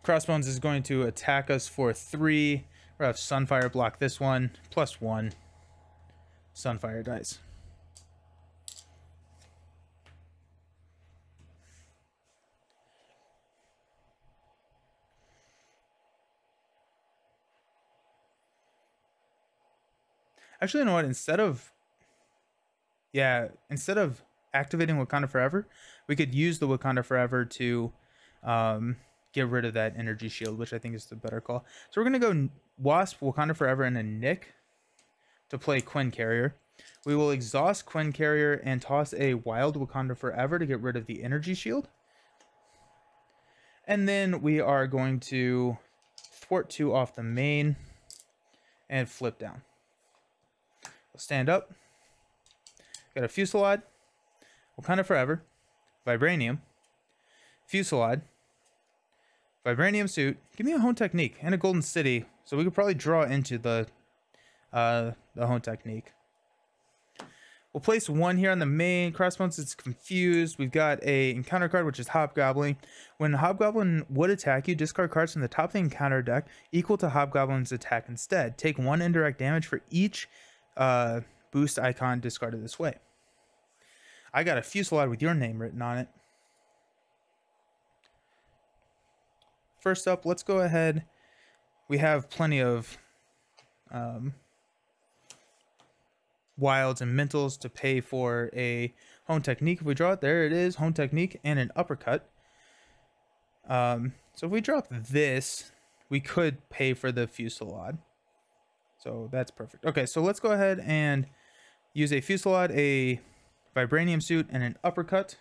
Crossbones is going to attack us for 3. We'll have Sunfire block this one, plus 1. Sunfire dies. Actually, you know what? Instead of activating Wakanda Forever, we could use the Wakanda Forever to get rid of that energy shield, which I think is the better call. So we're going to go Wasp, Wakanda Forever, and a Nick to play Quinn Carrier. We will exhaust Quinn Carrier and toss a Wild Wakanda Forever to get rid of the energy shield. And then we are going to thwart 2 off the main and flip down. We'll stand up. Got a Fusillade, Wakanda Forever, Vibranium, Fusillade, Vibranium Suit. Give me a Hone Technique and a Golden City, so we could probably draw into the Hone Technique. We'll place 1 here on the main. Crossbones is confused. We've got a encounter card, which is Hobgoblin. When Hobgoblin would attack you, discard cards from the top of the encounter deck equal to Hobgoblin's attack instead. Take 1 indirect damage for each boost icon discarded this way. I got a Fusillade with your name written on it. First up, let's go ahead. We have plenty of wilds and mentals to pay for a Hone Technique. If we draw it, there it is, Hone Technique and an uppercut. So if we drop this, we could pay for the Fusillade. So that's perfect. Okay, so let's go ahead and use a Fusillade, a Vibranium Suit, and an uppercut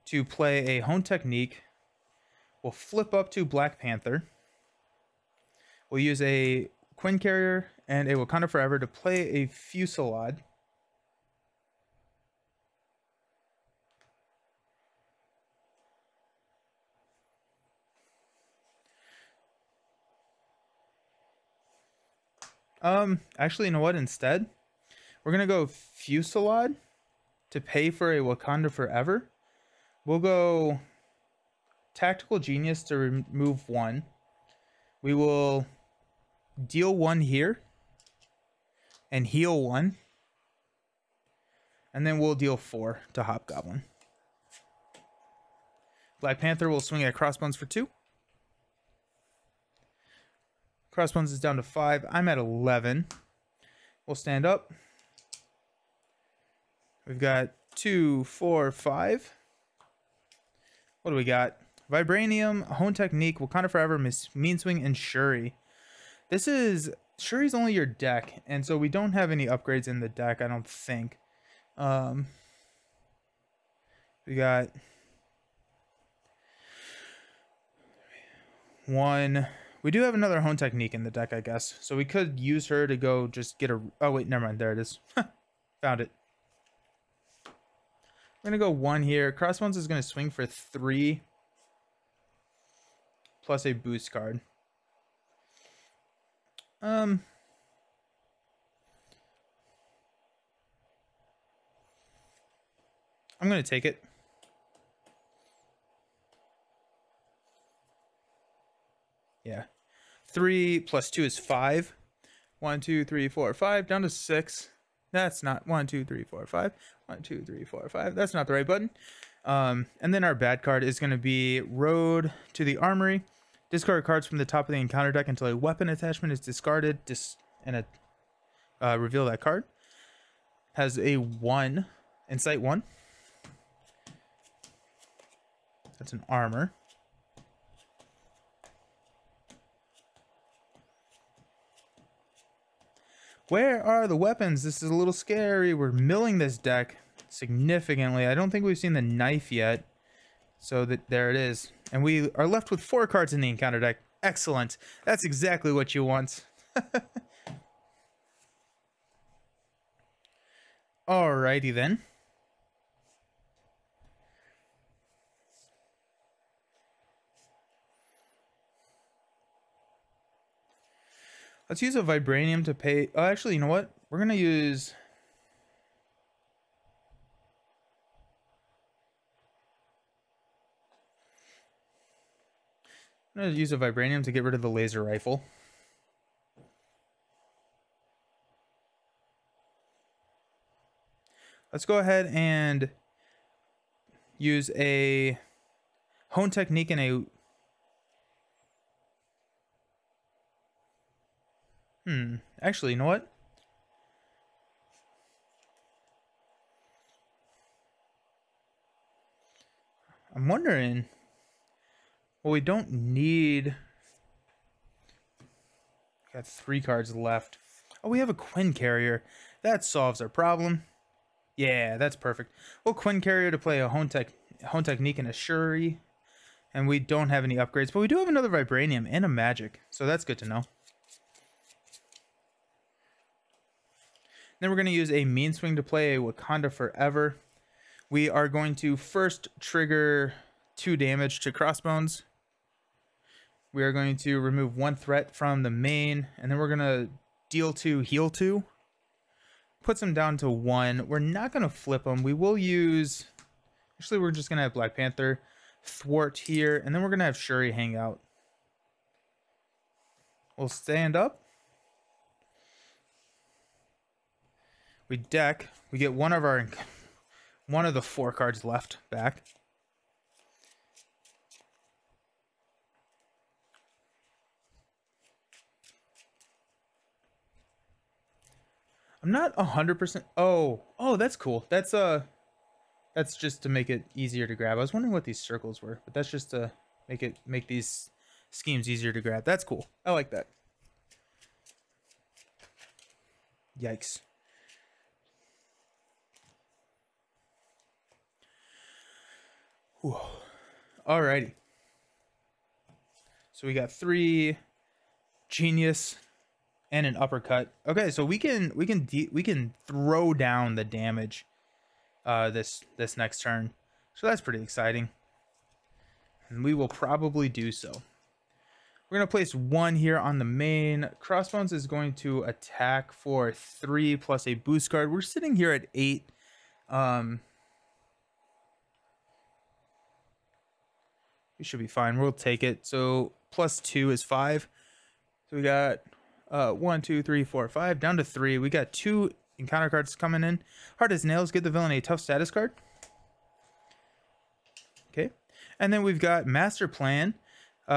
to play a Hone Technique. We'll flip up to Black Panther. We'll use a Quinn Carrier and a Wakanda Forever to play a Fusillade. Actually, you know what? Instead, we're gonna go Fusillade to pay for a Wakanda Forever. We'll go Tactical Genius to remove 1. We will deal 1 here and heal 1. And then we'll deal 4 to Hobgoblin. Black Panther will swing at Crossbones for 2. Crossbones is down to 5. I'm at 11. We'll stand up. We've got 2, 4, 5. What do we got? Vibranium, Hone Technique, Wakanda Forever, Mean Swing, and Shuri. This is... Shuri's only your deck, and so we don't have any upgrades in the deck, I don't think. We got... 1... We do have another Hone Technique in the deck, I guess. So we could use her to go just get a... Oh, wait, never mind. There it is. Found it. We're going to go 1 here. Crossbones is going to swing for 3. Plus a boost card. I'm going to take it. Yeah. 3 plus 2 is 5. 1, 2, 3, 4, 5. Down to 6. That's not 1, 2, 3, 4, 5. 1, 2, 3, 4, 5. That's not the right button. And then our bad card is going to be Road to the Armory. Discard cards from the top of the encounter deck until a weapon attachment is discarded. And reveal that card. Has a 1. Insight 1. That's an armor. Where are the weapons? This is a little scary. We're milling this deck significantly. I don't think we've seen the knife yet. So there it is. And we are left with 4 cards in the encounter deck. Excellent. That's exactly what you want. Alrighty then. Let's use a Vibranium to pay... Oh, actually, you know what? We're going to use... I'm going to use a Vibranium to get rid of the laser rifle. Let's go ahead and use a Hone Technique and a... Actually, you know what? I'm wondering... Well, we don't need... Got 3 cards left. Oh, we have a Quinn Carrier. That solves our problem. Yeah, that's perfect. We'll Quinn Carrier to play a Hone Technique and a Shuri. And we don't have any upgrades, but we do have another Vibranium and a Magic. So that's good to know. Then we're going to use a Mean Swing to play a Wakanda Forever. We are going to first trigger 2 damage to Crossbones. We are going to remove 1 threat from the main, and then we're going to deal 2, heal 2. Puts them down to 1. We're not going to flip them. We will use... Actually, we're just going to have Black Panther thwart here, and then we're going to have Shuri hang out. We'll stand up. We deck. We get one of the 4 cards left back. I'm not 100%. Oh, that's cool. That's just to make it easier to grab. I was wondering what these circles were, but that's just to make these schemes easier to grab. That's cool. I like that. Yikes. Whew. Alrighty. So we got 3 Genius and an Uppercut. Okay, so we can throw down the damage this next turn. So that's pretty exciting. And we will probably do so. We're going to place 1 here on the main. Crossbones is going to attack for 3 plus a boost card. We're sitting here at 8. We should be fine. We'll take it. So plus 2 is 5. So we got 1, 2, 3, 4, 5 down to 3. We got 2 encounter cards coming in. Hard as nails. Give the villain a tough status card. Okay. And then we've got Master Plan.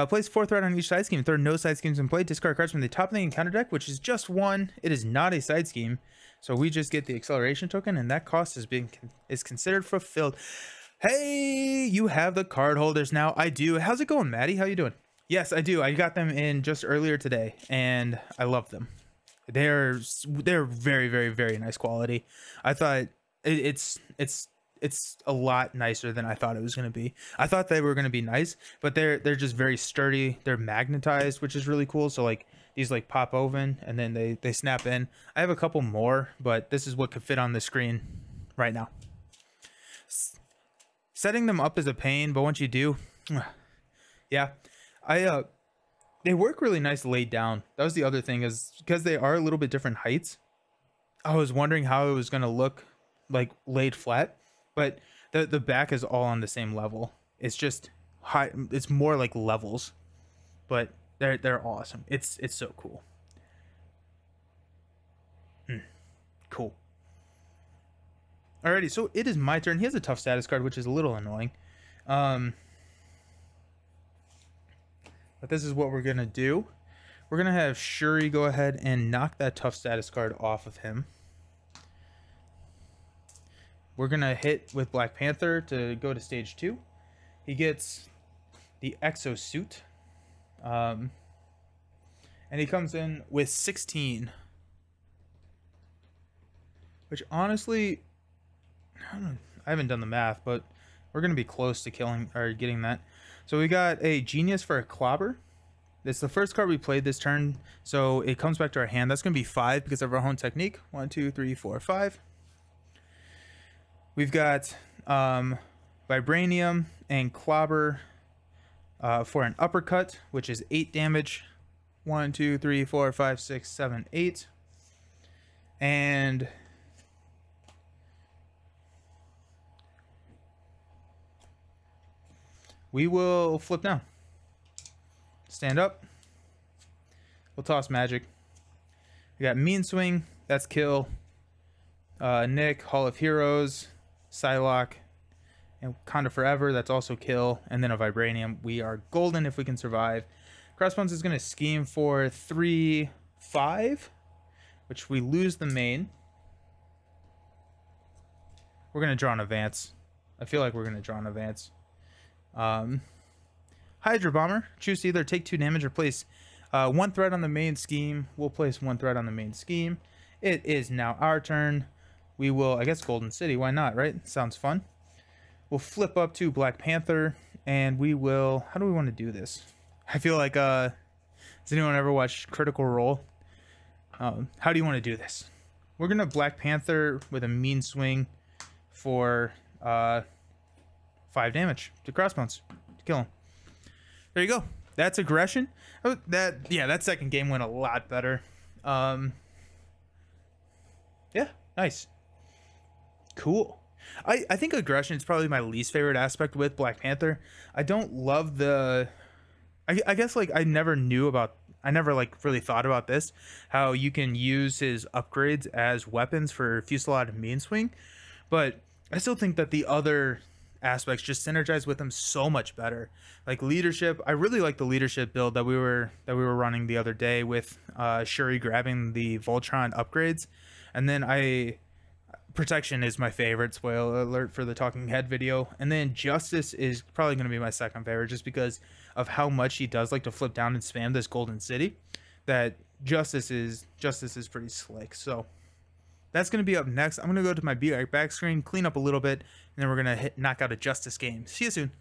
Place 4 threat on each side scheme. If there are no side schemes in play, discard cards from the top of the encounter deck, which is just 1. It is not a side scheme. So we just get the acceleration token, and that cost is considered fulfilled. Hey, you have the card holders now. I do. How's it going, Maddie? How you doing? Yes, I do. I got them in just earlier today, and I love them. They're very, very, very nice quality. I thought it's a lot nicer than I thought it was going to be. I thought they were going to be nice, but they're just very sturdy. They're magnetized, which is really cool. So like these like pop open and then they snap in. I have a couple more, but this is what could fit on the screen right now. Setting them up is a pain, but once you do, yeah, they work really nice laid down. That was the other thing, is because they are a little bit different heights. I was wondering how it was going to look like laid flat, but the back is all on the same level. It's just high. It's more like levels, but they're awesome. It's so cool. Cool. Alrighty, so it is my turn. He has a tough status card, which is a little annoying. But this is what we're going to do. We're going to have Shuri go ahead and knock that tough status card off of him. We're going to hit with Black Panther to go to stage 2. He gets the exosuit. And he comes in with 16. Which honestly... I haven't done the math, but we're going to be close to killing or getting that. So we got a Genius for a Clobber. It's the first card we played this turn, so it comes back to our hand. That's going to be 5 because of our own technique. 1, 2, 3, 4, 5. We've got Vibranium and Clobber for an uppercut, which is 8 damage. 1, 2, 3, 4, 5, 6, 7, 8. And we will flip down. Stand up. We'll toss magic. We got Mean Swing. That's kill. Nick, Hall of Heroes, Psylocke, and Wakanda Forever. That's also kill. And then a Vibranium. We are golden if we can survive. Crossbones is going to scheme for 3, 5, which we lose the main. We're going to draw an advance. I feel like we're going to draw an advance. Hydra Bomber. Choose to either take 2 damage or place 1 threat on the main scheme. We'll place 1 threat on the main scheme. It is now our turn. We will, I guess, Golden City. Why not, right? Sounds fun. We'll flip up to Black Panther, and we will... How do we want to do this? I feel like... Does anyone ever watch Critical Role? How do you want to do this? We're going to Black Panther with a Mean Swing for 5 damage to Crossbones to kill him. There you go. That's aggression. Oh, that second game went a lot better. Yeah, nice. Cool. I think aggression is probably my least favorite aspect with Black Panther. I don't love the... I guess, like, I never like really thought about this, how you can use his upgrades as weapons for Fusillade and Mean Swing, but I still think that the other aspects just synergize with him so much better. Like leadership, I really like the leadership build that we were running the other day with Shuri grabbing the Voltron upgrades, and then protection is my favorite, spoiler alert for the talking head video, and then Justice is probably going to be my second favorite just because of how much he does like to flip down and spam this Golden City. That Justice is pretty slick. So that's going to be up next. I'm going to go to my Be Right Back screen, clean up a little bit, and then we're going to knock out a Justice game. See you soon.